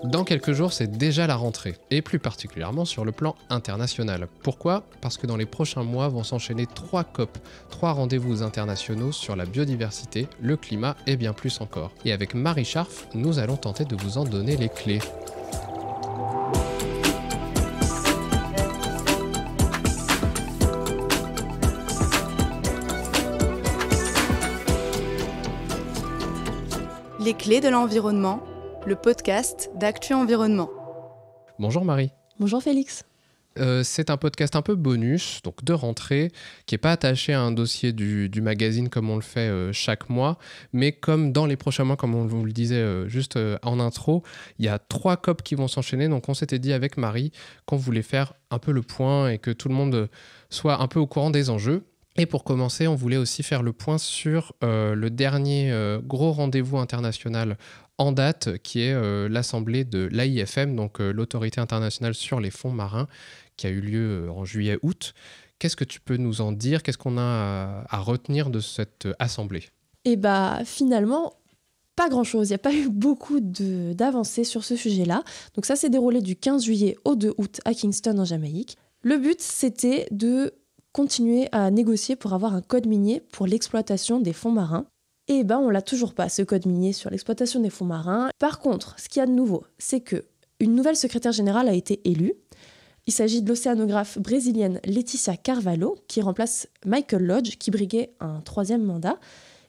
Dans quelques jours, c'est déjà la rentrée, et plus particulièrement sur le plan international. Pourquoi ? Parce que dans les prochains mois vont s'enchaîner 3 COP, 3 rendez-vous internationaux sur la biodiversité, le climat et bien plus encore. Et avec Marie Scharf, nous allons tenter de vous en donner les clés. Les clés de l'environnement, le podcast d'Actu Environnement. Bonjour Marie. Bonjour Félix. C'est un podcast un peu bonus, donc de rentrée, qui n'est pas attaché à un dossier du magazine comme on le fait chaque mois, mais comme dans les prochains mois, comme on vous le disait juste en intro, il y a 3 COP qui vont s'enchaîner, donc on s'était dit avec Marie qu'on voulait faire un peu le point et que tout le monde soit un peu au courant des enjeux. Et pour commencer, on voulait aussi faire le point sur le dernier gros rendez-vous international en date, qui est l'assemblée de l'AIFM, donc l'Autorité internationale sur les fonds marins, qui a eu lieu en juillet-août. Qu'est-ce que tu peux nous en dire ? Qu'est-ce qu'on a à retenir de cette assemblée ? Et finalement, pas grand-chose. Il n'y a pas eu beaucoup d'avancées sur ce sujet-là. Donc ça s'est déroulé du 15 juillet au 2 août à Kingston en Jamaïque. Le but, c'était de continuer à négocier pour avoir un code minier pour l'exploitation des fonds marins. Et on l'a toujours pas, ce code minier sur l'exploitation des fonds marins. Par contre, ce qu'il y a de nouveau, c'est qu'une nouvelle secrétaire générale a été élue. Il s'agit de l'océanographe brésilienne Letícia Carvalho, qui remplace Michael Lodge, qui briguait un 3e mandat,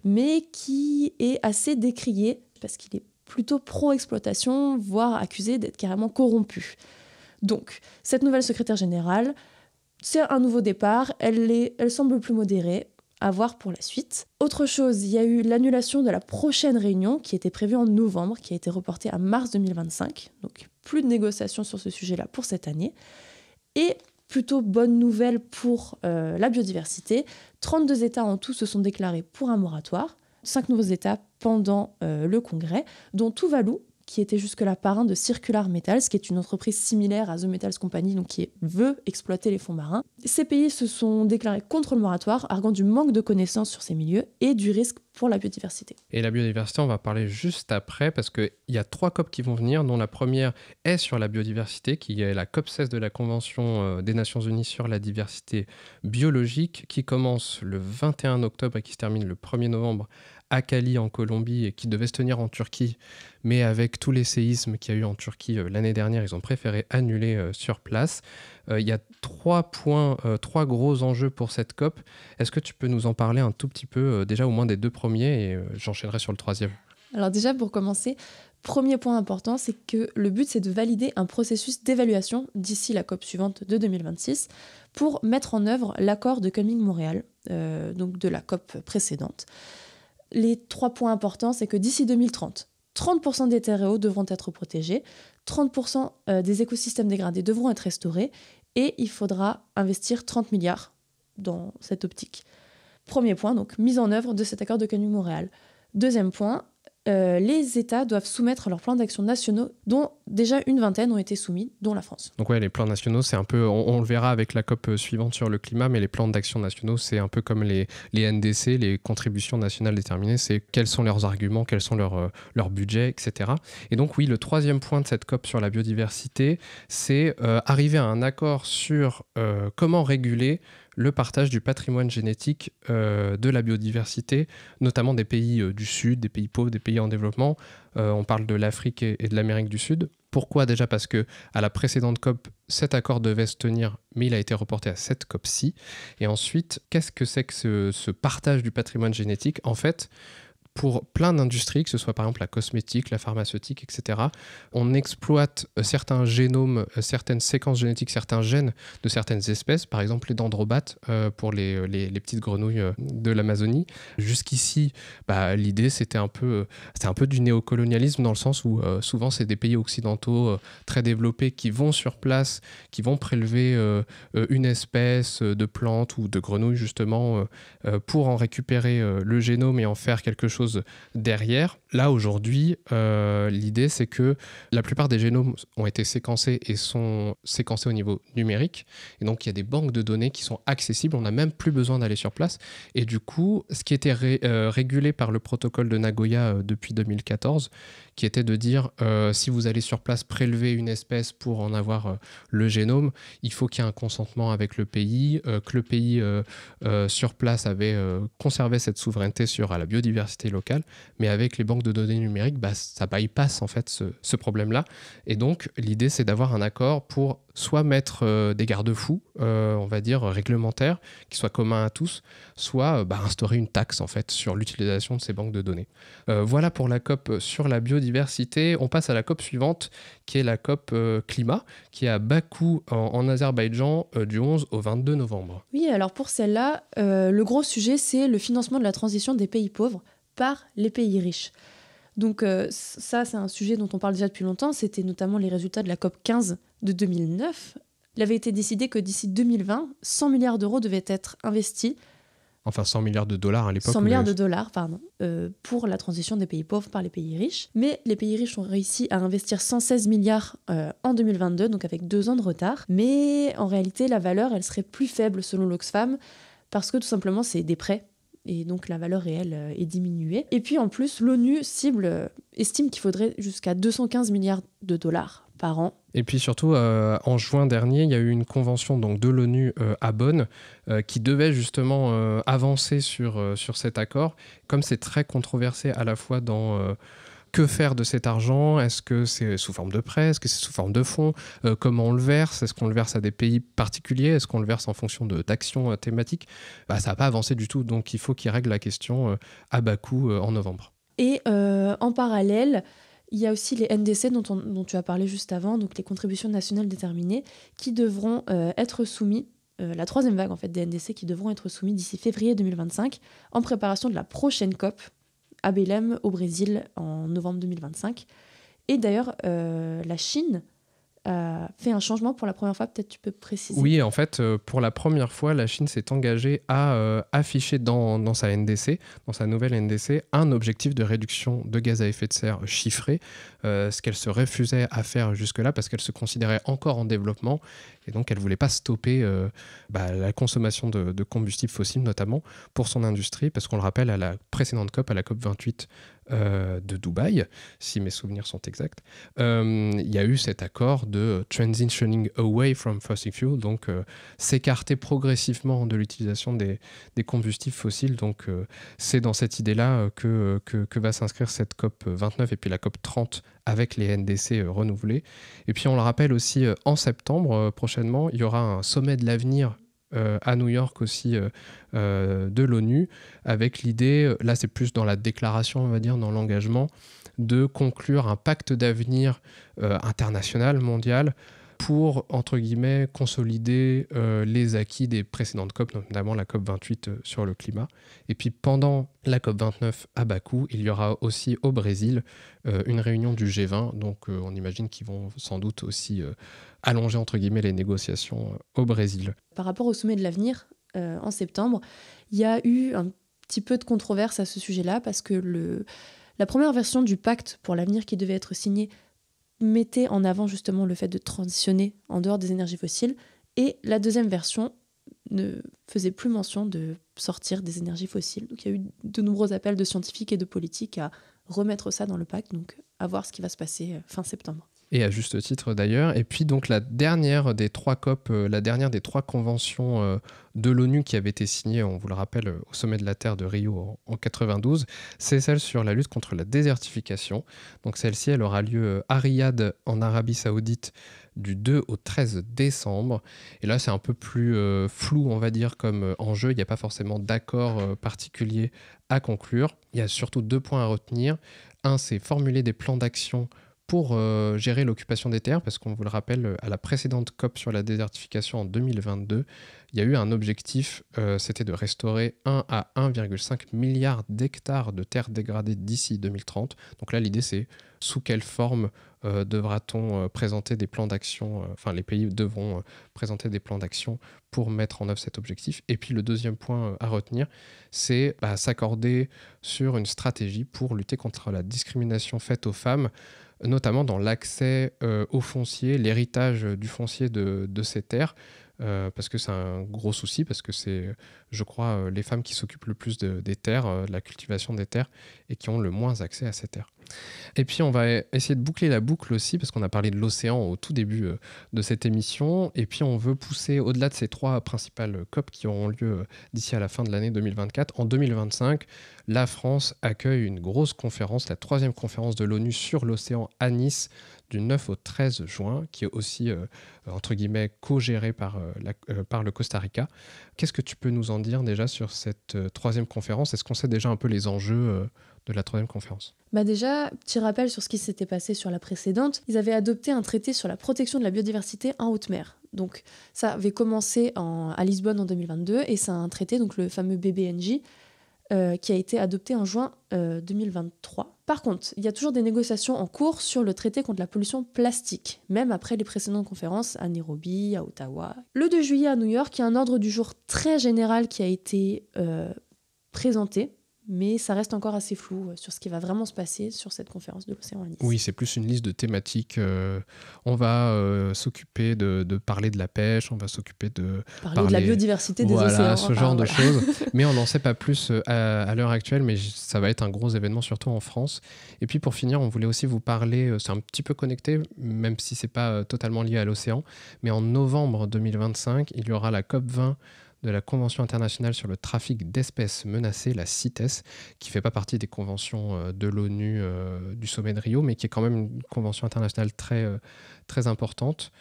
mais qui est assez décrié parce qu'il est plutôt pro-exploitation, voire accusé d'être carrément corrompu. Donc, cette nouvelle secrétaire générale, c'est un nouveau départ, elle semble plus modérée, à voir pour la suite. Autre chose, il y a eu l'annulation de la prochaine réunion qui était prévue en novembre, qui a été reportée à mars 2025, donc plus de négociations sur ce sujet-là pour cette année. Et plutôt bonne nouvelle pour la biodiversité, 32 États en tout se sont déclarés pour un moratoire, 5 nouveaux États pendant le congrès, dont Tuvalu, qui était jusque-là parrain de Circular Metals, qui est une entreprise similaire à The Metals Company, donc qui veut exploiter les fonds marins. Ces pays se sont déclarés contre le moratoire, arguant du manque de connaissances sur ces milieux et du risque pour la biodiversité. Et la biodiversité, on va parler juste après, parce qu'il y a 3 COP qui vont venir, dont la première est sur la biodiversité, qui est la COP 16 de la Convention des Nations Unies sur la diversité biologique, qui commence le 21 octobre et qui se termine le 1er novembre à Cali en Colombie, et qui devait se tenir en Turquie, mais avec tous les séismes qu'il y a eu en Turquie l'année dernière, ils ont préféré annuler sur place. Il y a 3 gros enjeux pour cette COP. Est-ce que tu peux nous en parler un tout petit peu, déjà au moins des 2 premiers, et j'enchaînerai sur le 3e. Alors déjà, pour commencer, premier point important, c'est que le but, c'est de valider un processus d'évaluation d'ici la COP suivante de 2026 pour mettre en œuvre l'accord de Kunming-Montréal, donc de la COP précédente. Les 3 points importants, c'est que d'ici 2030, 30% des terres et eaux devront être protégées, 30% des écosystèmes dégradés devront être restaurés, et il faudra investir 30 milliards dans cette optique. Premier point, donc mise en œuvre de cet accord de Kunming-Montréal. Deuxième point, les États doivent soumettre leurs plans d'action nationaux, dont déjà une vingtaine ont été soumis, dont la France. Donc les plans nationaux, c'est un peu, on le verra avec la COP suivante sur le climat, mais les plans d'action nationaux, c'est un peu comme les NDC, les contributions nationales déterminées, c'est quels sont leurs arguments, quels sont leurs budgets, etc. Et donc oui, le 3e point de cette COP sur la biodiversité, c'est arriver à un accord sur comment réguler le partage du patrimoine génétique de la biodiversité, notamment des pays du Sud, des pays pauvres, des pays en développement. On parle de l'Afrique et de l'Amérique du Sud. Pourquoi ? Déjà parce qu'à la précédente COP, cet accord devait se tenir, mais il a été reporté à cette COP-ci. Et ensuite, qu'est-ce que c'est que ce partage du patrimoine génétique ? En fait, pour plein d'industries, que ce soit par exemple la cosmétique, la pharmaceutique, etc., on exploite certains génomes, certaines séquences génétiques, certains gènes de certaines espèces, par exemple les dendrobates pour les petites grenouilles de l'Amazonie. Jusqu'ici, l'idée c'était un peu du néocolonialisme, dans le sens où souvent c'est des pays occidentaux très développés qui vont sur place, qui vont prélever une espèce de plante ou de grenouille justement pour en récupérer le génome et en faire quelque chose chose derrière. Là, aujourd'hui, l'idée, c'est que la plupart des génomes ont été séquencés et sont séquencés au niveau numérique. Et donc, il y a des banques de données qui sont accessibles. On n'a même plus besoin d'aller sur place. Et du coup, ce qui était régulé par le protocole de Nagoya depuis 2014, qui était de dire si vous allez sur place prélever une espèce pour en avoir le génome, il faut qu'il y ait un consentement avec le pays, que le pays sur place avait conservé cette souveraineté sur la biodiversité locale, mais avec les banques de données numériques, ça bypass en fait ce problème-là. Et donc, l'idée, c'est d'avoir un accord pour soit mettre des garde-fous, on va dire réglementaires, qui soient communs à tous, soit instaurer une taxe en fait sur l'utilisation de ces banques de données. Voilà pour la COP sur la biodiversité. On passe à la COP suivante, qui est la COP climat, qui est à Bakou en Azerbaïdjan du 11 au 22 novembre. Oui, alors pour celle-là, le gros sujet, c'est le financement de la transition des pays pauvres par les pays riches. Donc ça, c'est un sujet dont on parle déjà depuis longtemps. C'était notamment les résultats de la COP 15 de 2009. Il avait été décidé que d'ici 2020, 100 milliards d'euros devaient être investis. Enfin, 100 milliards de dollars à l'époque. 100 milliards de dollars, pardon, pour la transition des pays pauvres par les pays riches. Mais les pays riches ont réussi à investir 116 milliards en 2022, donc avec 2 ans de retard. Mais en réalité, la valeur, elle serait plus faible selon l'Oxfam, parce que tout simplement, c'est des prêts. Et donc la valeur réelle est diminuée. Et puis en plus, l'ONU estime qu'il faudrait jusqu'à 215 milliards de dollars par an. Et puis surtout, en juin dernier, il y a eu une convention donc, de l'ONU à Bonn qui devait justement avancer sur cet accord. Comme c'est très controversé à la fois dans... que faire de cet argent ? Est-ce que c'est sous forme de prêt ? Est-ce que c'est sous forme de fonds ? Comment on le verse ? Est-ce qu'on le verse à des pays particuliers ? Est-ce qu'on le verse en fonction d'actions thématiques ? Ça n'a pas avancé du tout, donc il faut qu'ils règlent la question à Bakou en novembre. Et en parallèle, il y a aussi les NDC dont tu as parlé juste avant, donc les contributions nationales déterminées, qui devront être soumis, la troisième vague en fait, des NDC qui devront être soumis d'ici février 2025, en préparation de la prochaine COP, à Belém, au Brésil, en novembre 2025. Et d'ailleurs, la Chine a fait un changement pour la première fois, peut-être tu peux préciser. Oui, en fait, pour la première fois, la Chine s'est engagée à afficher dans sa NDC, dans sa nouvelle NDC, un objectif de réduction de gaz à effet de serre chiffré, ce qu'elle se refusait à faire jusque-là parce qu'elle se considérait encore en développement et donc elle ne voulait pas stopper la consommation de combustibles fossiles, notamment pour son industrie, parce qu'on le rappelle, à la précédente COP, à la COP 28 de Dubaï, si mes souvenirs sont exacts, il y a eu cet accord de transitioning away from fossil fuel, donc s'écarter progressivement de l'utilisation des combustibles fossiles. Donc c'est dans cette idée-là que va s'inscrire cette COP 29 et puis la COP 30 avec les NDC renouvelés. Et puis on le rappelle aussi, en septembre prochainement, il y aura un sommet de l'avenir à New York aussi de l'ONU, avec l'idée, là c'est plus dans la déclaration, on va dire, dans l'engagement, de conclure un pacte d'avenir international, mondial, pour, entre guillemets, consolider les acquis des précédentes COP, notamment la COP 28 sur le climat. Et puis pendant la COP 29 à Bakou, il y aura aussi au Brésil une réunion du G20, donc on imagine qu'ils vont sans doute aussi allonger, entre guillemets, les négociations au Brésil. Par rapport au sommet de l'avenir, en septembre, il y a eu un petit peu de controverse à ce sujet-là, parce que la première version du pacte pour l'avenir qui devait être signé mettait en avant justement le fait de transitionner en dehors des énergies fossiles, et la deuxième version ne faisait plus mention de sortir des énergies fossiles. Donc il y a eu de nombreux appels de scientifiques et de politiques à remettre ça dans le pacte, donc à voir ce qui va se passer fin septembre. Et à juste titre d'ailleurs. Et puis donc la dernière des 3 COP, la dernière des 3 conventions de l'ONU qui avait été signée, on vous le rappelle, au sommet de la Terre de Rio en 92, c'est celle sur la lutte contre la désertification. Donc celle-ci, elle aura lieu à Riyad, en Arabie Saoudite, du 2 au 13 décembre. Et là, c'est un peu plus flou, on va dire, comme enjeu. Il n'y a pas forcément d'accord particulier à conclure. Il y a surtout 2 points à retenir. Un, c'est formuler des plans d'action pour gérer l'occupation des terres, parce qu'on vous le rappelle, à la précédente COP sur la désertification en 2022, il y a eu un objectif, c'était de restaurer 1 à 1,5 milliard d'hectares de terres dégradées d'ici 2030. Donc là, l'idée, c'est sous quelle forme devra-t-on présenter des plans d'action, les pays devront présenter des plans d'action pour mettre en œuvre cet objectif. Et puis le deuxième point à retenir, c'est s'accorder sur une stratégie pour lutter contre la discrimination faite aux femmes, notamment dans l'accès au foncier, l'héritage du foncier de ces terres, parce que c'est un gros souci, parce que c'est, je crois, les femmes qui s'occupent le plus des terres, de la cultivation des terres, et qui ont le moins accès à ces terres. Et puis on va essayer de boucler la boucle aussi, parce qu'on a parlé de l'océan au tout début de cette émission, et puis on veut pousser au-delà de ces 3 principales COP qui auront lieu d'ici à la fin de l'année 2024. En 2025, la France accueille une grosse conférence, la 3e conférence de l'ONU sur l'océan à Nice, du 9 au 13 juin, qui est aussi, entre guillemets, co-gérée par le Costa Rica. Qu'est-ce que tu peux nous en dire déjà sur cette 3e conférence ? Est-ce qu'on sait déjà un peu les enjeux de la 3e conférence ? Déjà, petit rappel sur ce qui s'était passé sur la précédente. Ils avaient adopté un traité sur la protection de la biodiversité en haute mer. Donc ça avait commencé à Lisbonne en 2022 et c'est un traité, donc le fameux BBNJ, qui a été adopté en juin 2023. Par contre, il y a toujours des négociations en cours sur le traité contre la pollution plastique, même après les précédentes conférences à Nairobi, à Ottawa. Le 2 juillet à New York, il y a un ordre du jour très général qui a été présenté, mais ça reste encore assez flou sur ce qui va vraiment se passer sur cette conférence de l'océan à Nice. Oui, c'est plus une liste de thématiques. On va s'occuper de parler de la pêche, on va s'occuper de parler de la biodiversité des océans. Voilà, ce genre de choses. Mais on n'en sait pas plus à l'heure actuelle, mais ça va être un gros événement, surtout en France. Et puis pour finir, on voulait aussi vous parler, c'est un petit peu connecté, même si c'est pas totalement lié à l'océan, mais en novembre 2025, il y aura la COP20 de la Convention internationale sur le trafic d'espèces menacées, la CITES, qui ne fait pas partie des conventions de l'ONU du sommet de Rio, mais qui est quand même une convention internationale très, très importante,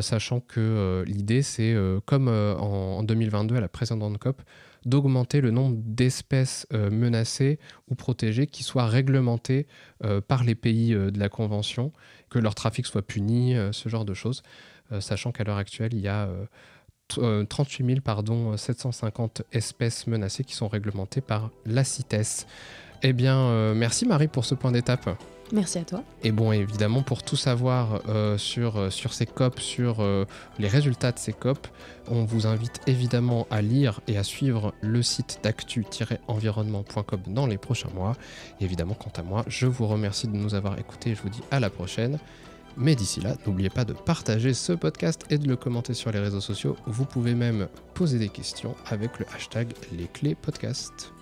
sachant que l'idée, c'est, comme en 2022 à la précédente COP, d'augmenter le nombre d'espèces menacées ou protégées qui soient réglementées par les pays de la Convention, que leur trafic soit puni, ce genre de choses, sachant qu'à l'heure actuelle, il y a 38 750 espèces menacées qui sont réglementées par la CITES. Eh bien, merci Marie pour ce point d'étape. Merci à toi. Et bon, évidemment, pour tout savoir sur ces COP, sur les résultats de ces COP, on vous invite évidemment à lire et à suivre le site d'actu-environnement.com dans les prochains mois. Et évidemment, quant à moi, je vous remercie de nous avoir écoutés et je vous dis à la prochaine. Mais d'ici là, n'oubliez pas de partager ce podcast et de le commenter sur les réseaux sociaux. Vous pouvez même poser des questions avec le hashtag lesclépodcast.